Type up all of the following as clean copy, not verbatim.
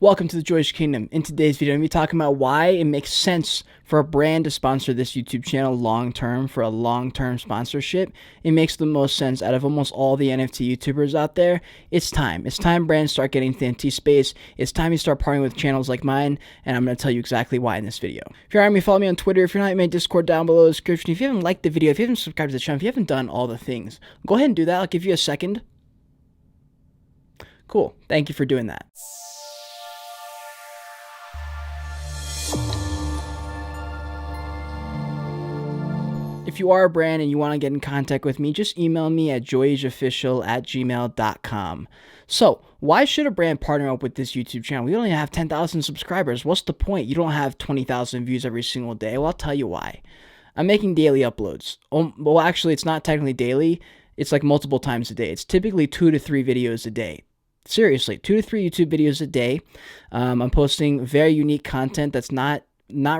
Welcome to the Joyage Kingdom. In today's video, I'm going to be talking about why it makes sense for a brand to sponsor this YouTube channel long-term, for a long-term sponsorship. It makes the most sense out of almost all the NFT YouTubers out there. It's time. It's time brands start getting into the NFT space. It's time you start partnering with channels like mine, and I'm going to tell you exactly why in this video. If you're me, follow me on Twitter. If you're not in my Discord, down below in the description. If you haven't liked the video, if you haven't subscribed to the channel, if you haven't done all the things, go ahead and do that. I'll give you a second. Cool. Thank you for doing that. If you are a brand and you want to get in contact with me, just email me at joyageofficial@gmail.com. So, why should a brand partner up with this YouTube channel? We only have 10,000 subscribers. What's the point? You don't have 20,000 views every single day. Well, I'll tell you why. I'm making daily uploads. Well, actually, it's not technically daily. It's like multiple times a day. It's typically 2 to 3 videos a day. Seriously, 2 to 3 YouTube videos a day. I'm posting very unique content that's not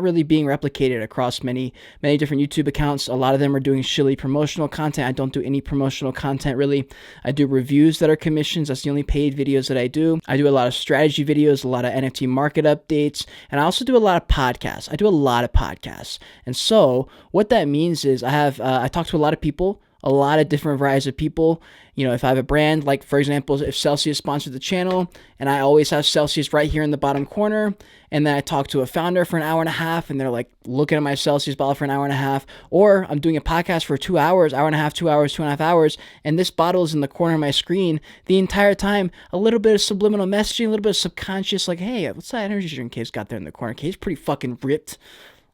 really being replicated across many different YouTube accounts. A lot of them are doing shilly promotional content. I don't do any promotional content really. I do reviews that are commissions. That's the only paid videos that I do. I do a lot of strategy videos, a lot of NFT market updates, and I also do a lot of podcasts. And so what that means is I talk to a lot of people, a lot of different varieties of people. You know, if I have a brand, like for example, if Celsius sponsored the channel, and I always have Celsius right here in the bottom corner, and then I talk to a founder for an hour and a half, and they're like looking at my Celsius bottle for an hour and a half, or I'm doing a podcast for 2 hours, hour and a half, 2 hours, 2.5 hours, and this bottle is in the corner of my screen the entire time. A little bit of subliminal messaging, a little bit of subconscious, like, hey, what's that energy drink Cade's got there in the corner? Cade's pretty fucking ripped.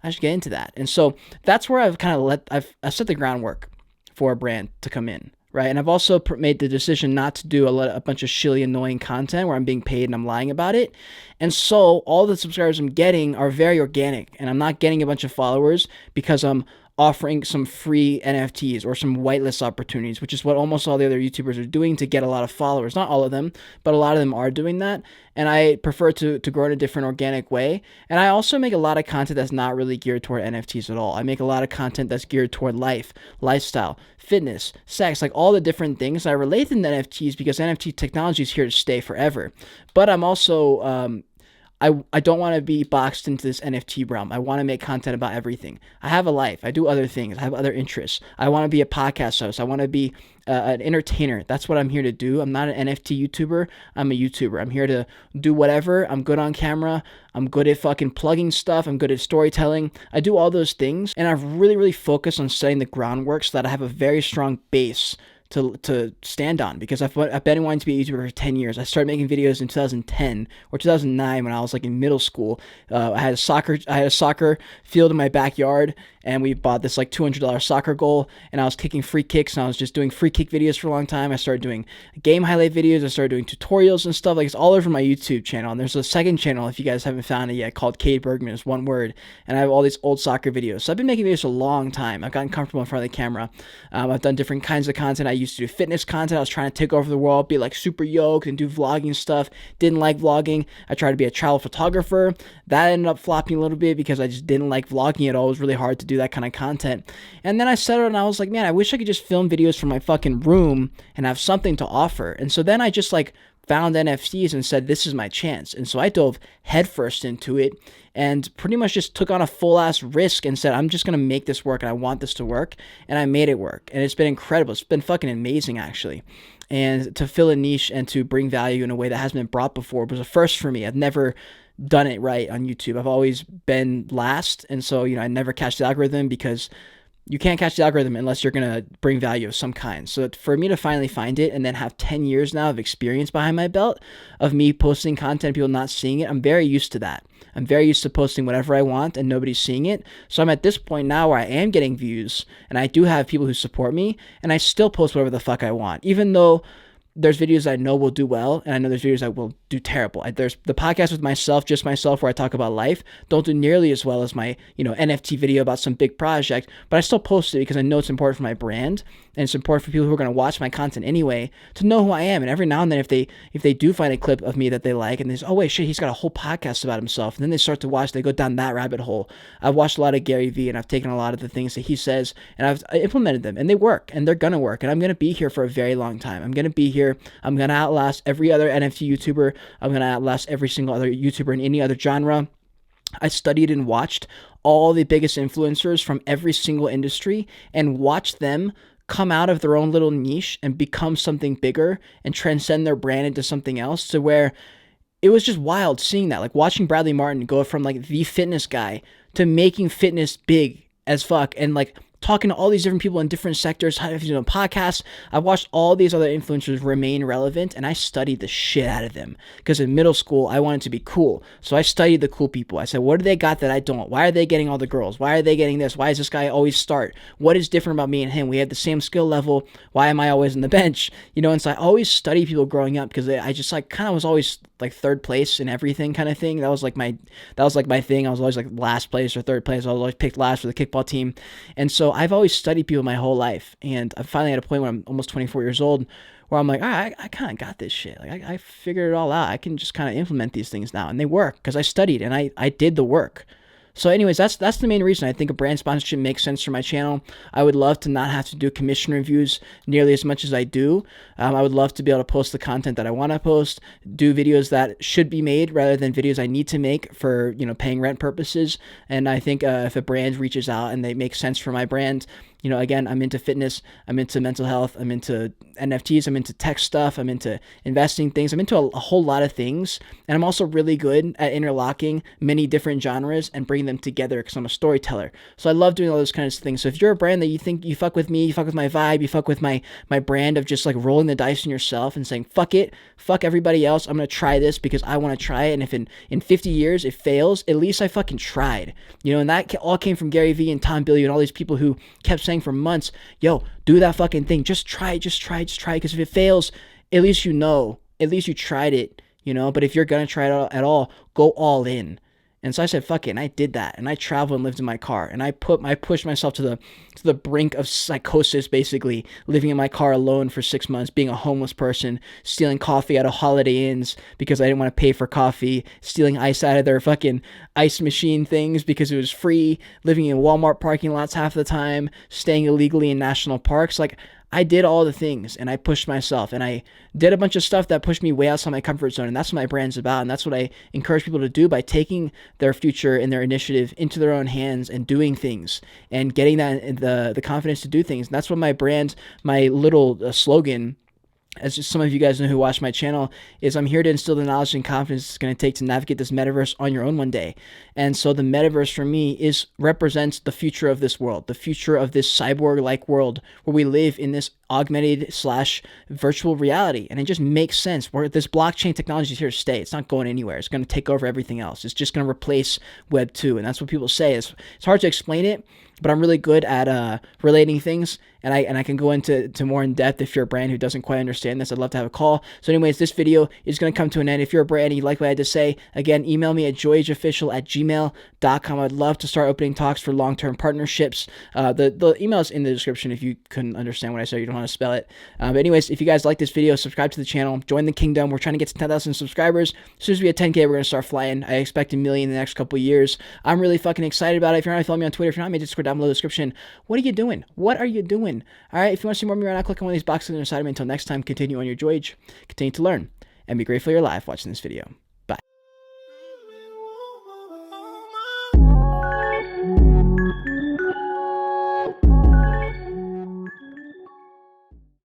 I should get into that. And so that's where I've kind of I've set the groundwork for a brand to come in, right? And I've also made the decision not to do a bunch of shilly annoying content where I'm being paid and I'm lying about it. And so all the subscribers I'm getting are very organic, and I'm not getting a bunch of followers because I'm offering some free NFTs or some whitelist opportunities, which is what almost all the other YouTubers are doing to get a lot of followers. Not all of them, but a lot of them are doing that. And I prefer to grow in a different organic way. And I also make a lot of content that's not really geared toward NFTs at all. I make a lot of content that's geared toward life, lifestyle, fitness, sex, like all the different things. I relate them to NFTs because NFT technology is here to stay forever. But I'm also I don't want to be boxed into this NFT realm. I want to make content about everything. I have a life. I do other things. I have other interests. I want to be a podcast host. I want to be an entertainer. That's what I'm here to do. I'm not an NFT YouTuber. I'm a YouTuber. I'm here to do whatever. I'm good on camera. I'm good at fucking plugging stuff. I'm good at storytelling. I do all those things. And I've really focused on setting the groundwork so that I have a very strong base to stand on, because I've been wanting to be a YouTuber for 10 years. I started making videos in 2010 or 2009 when I was like in middle school. I had a soccer field in my backyard, and we bought this like $200 soccer goal, and I was kicking free kicks, and I was just doing free kick videos for a long time. I started doing game highlight videos. I started doing tutorials and stuff. Like, it's all over my YouTube channel. And there's a second channel, if you guys haven't found it yet, called Cade Bergman. It's one word, and I have all these old soccer videos. So I've been making videos for a long time. I've gotten comfortable in front of the camera. I've done different kinds of content. I used to do fitness content. I was trying to take over the world, be like super yoked and do vlogging stuff. Didn't like vlogging. I tried to be a travel photographer. That ended up flopping a little bit because I just didn't like vlogging at all. It was really hard to do that kind of content. And then I settled and I was like, man, I wish I could just film videos from my fucking room and have something to offer. And so then I just like found NFTs and said, this is my chance. And so I dove headfirst into it and pretty much just took on a full ass risk and said, I'm just going to make this work, and I want this to work. And I made it work. And it's been incredible. It's been fucking amazing, actually. And to fill a niche and to bring value in a way that hasn't been brought before was a first for me. I've never done it right on YouTube. I've always been last. And so, you know, I never catch the algorithm, because you can't catch the algorithm unless you're going to bring value of some kind. So for me to finally find it and then have 10 years now of experience behind my belt of me posting content, people not seeing it, I'm very used to that. I'm very used to posting whatever I want and nobody's seeing it. So I'm at this point now where I am getting views, and I do have people who support me, and I still post whatever the fuck I want, even though there's videos I know will do well, and I know there's videos that will do terrible. There's the podcast with myself, just myself, where I talk about life, don't do nearly as well as my, NFT video about some big project, but I still post it because I know it's important for my brand, and it's important for people who are going to watch my content anyway to know who I am. And every now and then, if they do find a clip of me that they like, and they say, oh wait, shit, he's got a whole podcast about himself, and then they start to watch, they go down that rabbit hole. I've watched a lot of Gary Vee, and I've taken a lot of the things that he says, and I've implemented them, and they work, and they're going to work, and I'm going to be here for a very long time. I'm going to be here year. I'm going to outlast every other NFT YouTuber. I'm going to outlast every single other YouTuber in any other genre. I studied and watched all the biggest influencers from every single industry and watched them come out of their own little niche and become something bigger and transcend their brand into something else, to where it was just wild seeing that, like watching Bradley Martin go from like the fitness guy to making fitness big as fuck, and like talking to all these different people in different sectors, podcasts. I watched all these other influencers remain relevant, and I studied the shit out of them, because in middle school, I wanted to be cool. So I studied the cool people. I said, what do they got that I don't? Why are they getting all the girls? Why are they getting this? Why does this guy always start? What is different about me and him? We have the same skill level. Why am I always on the bench? And so I always studied people growing up, because I just like kind of was always like third place in everything kind of thing. That was like my thing. I was always like last place or third place. I was always picked last for the kickball team. And so I've always studied people my whole life. And I'm finally at a point where I'm almost 24 years old, where I'm like, all right, I kind of got this shit. Like I figured it all out. I can just kind of implement these things now, and they work because I studied and I did the work. So anyways, that's the main reason I think a brand sponsorship makes sense for my channel. I would love to not have to do commission reviews nearly as much as I do. I would love to be able to post the content that I want to post, do videos that should be made rather than videos I need to make for, paying rent purposes. And I think if a brand reaches out and they make sense for my brand, again, I'm into fitness, I'm into mental health, I'm into NFTs, I'm into tech stuff, I'm into investing things, I'm into a whole lot of things. And I'm also really good at interlocking many different genres and bringing them together, because I'm a storyteller. So I love doing all those kinds of things. So if you're a brand that you think you fuck with me, you fuck with my vibe, you fuck with my brand of just like rolling the dice on yourself and saying, fuck it, fuck everybody else, I'm going to try this because I want to try it. And if in 50 years it fails, at least I fucking tried. And that all came from Gary Vee and Tom Billieu and all these people who kept saying for months, yo, do that fucking thing. Just try it. Because if it fails, at least at least you tried it, But if you're going to try it at all, go all in. And so I said, fuck it. And I did that. And I traveled and lived in my car. And I pushed myself to the brink of psychosis, basically, living in my car alone for 6 months, being a homeless person, stealing coffee out of Holiday Inns because I didn't want to pay for coffee, stealing ice out of their fucking ice machine things because it was free, living in Walmart parking lots half the time, staying illegally in national parks. Like, I did all the things, and I pushed myself, and I did a bunch of stuff that pushed me way outside my comfort zone. And that's what my brand's about. And that's what I encourage people to do by taking their future and their initiative into their own hands and doing things and getting that the confidence to do things. And that's what my brand, my little slogan, as just some of you guys know who watch my channel, is I'm here to instill the knowledge and confidence it's going to take to navigate this metaverse on your own one day. And so the metaverse for me represents the future of this world, the future of this cyborg-like world where we live in this augmented / virtual reality. And it just makes sense. Where this blockchain technology is here to stay. It's not going anywhere. It's going to take over everything else. It's just going to replace Web 2. And that's what people say. It's hard to explain it, but I'm really good at relating things, and I can go into more in depth if you're a brand who doesn't quite understand this. I'd love to have a call. So anyways, this video is going to come to an end. If you're a brand and you like what I had to say, again, email me at joyageofficial@gmail.com. I'd love to start opening talks for long-term partnerships. The email is in the description if you couldn't understand what I said, you don't want to spell it. But anyways, if you guys like this video, subscribe to the channel, join the kingdom. We're trying to get to 10,000 subscribers. As soon as we get 10K, we're going to start flying. I expect 1 million in the next couple years. I'm really fucking excited about it. If you're not following me on Twitter, if you're not, maybe just scroll down below the description. What are you doing? What are you doing? All right, if you want to see more of me right now, click on one of these boxes on the side of me. Until next time, continue on your Joyage, continue to learn, and be grateful you're alive watching this video.